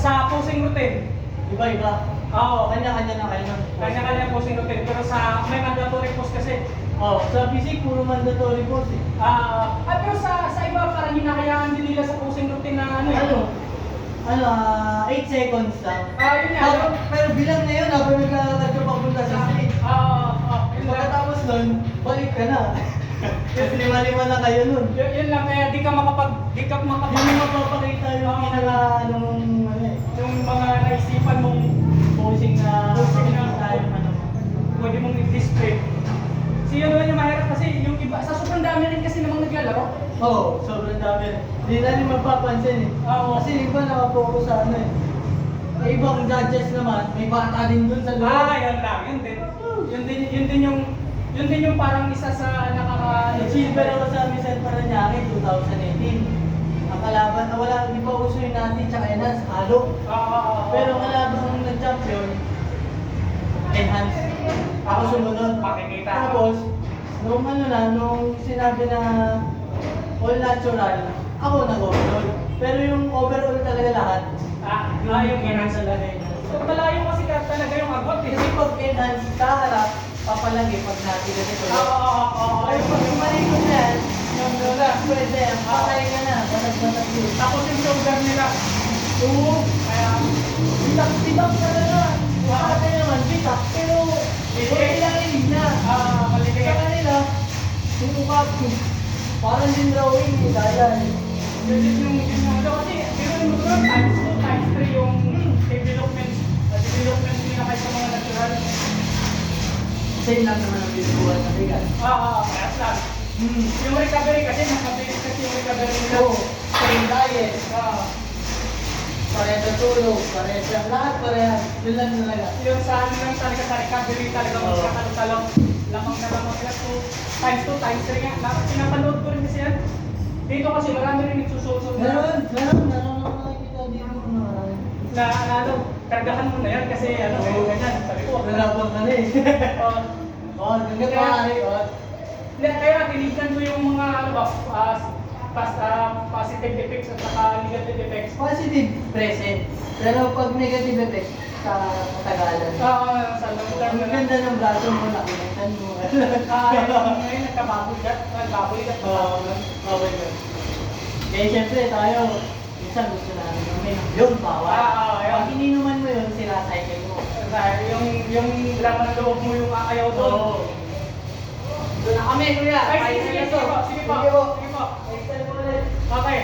Sa posing routine, Iba-iba. oo, Kanya-kanya na kayo ng kanya-kanya posing routine. Pero sa may mandatory post kasi, Oh, sa physique, puro mandatory pose eh. pero sa iba parang hinahayaan din nila sa posing routine na ano eh. Ano, 8 seconds lang. Yun nga. Pero bilang na yun, habang naglalakad ka papunta sa stage. Yun lang. Pagkatapos nun, balik ka na. Kasi lima-lima na kayo nun. Yun lang, kaya di ka Hindi mo mapapakita yung yung mga naisipan mong posing na Posing na- makikita yung ano. pwede mong i-display. Kasi yun naman yung mahirap kasi yung iba, sa sobrang dami rin kasi namang naglalaro. Oo, sobrang dami. Hindi na rin mapapansin eh. Oo. Kasi yung iba nakapokus sa ano eh. May ibang judges naman, may bata din dun sa loob. Yan lang, yun din yung parang isa sa Silver ako sa Misan Paranaque 2018. Ang kalaban, wala, di ba uso yung natin tsaka enhance, halo. Pero ang kalaban ng nag-champion, enhance. Ako sumunod. Makikita. Tapos, nung sinabi na all natural, ako nag-overall. Pero yung overall talaga lahat, yung enhance talaga yun. So, malayo kasi talaga yung agwat eh. kasi pag enhance, kaharap, papalagi pag natin ganito. Ay, pag tumalikod na yan, yung lola, pwede, patay ka na, batag-batag yun. Tapos yung shoulder nila. Oo, Kaya, bitak ka na na. Patay naman, bitak, pero okay lang yung na. maligay. Sa kanila, sumukap, parang din drawing, daya. Yun yung kasi, pero yung motor, times 2, times 3 yung development nila kahit sa mga natural. Same lang naman ang binubuhat na bigat. Kaya lang. Yung recovery kasi, nakabilis kasi yung recovery nila. Oo, same diet, Ah, parehas ang tulog, parehas ang lahat, parehas. Yun lang talaga. yung sa ano lang talaga sa recovery talaga Oo. magkakatalong lamang na lamang nila. So, times 2, times 3 nga. Pinapanood ko rin kasi yan. Dito kasi marami rin nagsususod Meron ako nakikita dito na marami. na ano, kargahan mo na yan kasi ano, ganyan. Sabi ko, Nalabang ka na eh. Oh, Oo, hanggang maaari, oo. kaya tinignan ko yung mga ano ba, positive effects at saka negative effects. Positive present. Pero pag negative effect, sa katagalan. Sa long term Ang na lang. ganda ng braso mo, nakinitan mo. Ngayon nagkababoy ka. Oo, okay ba? Kaya syempre tayo, minsan gusto namin yung power. Pag ininuman mo yun, sila-cycle mo. Yung laman ng loob mo yung ayaw doon. Oo. Doon na kami, kuya. Ay, sige po. Sige po. Sige po. Next time ulit. Okay.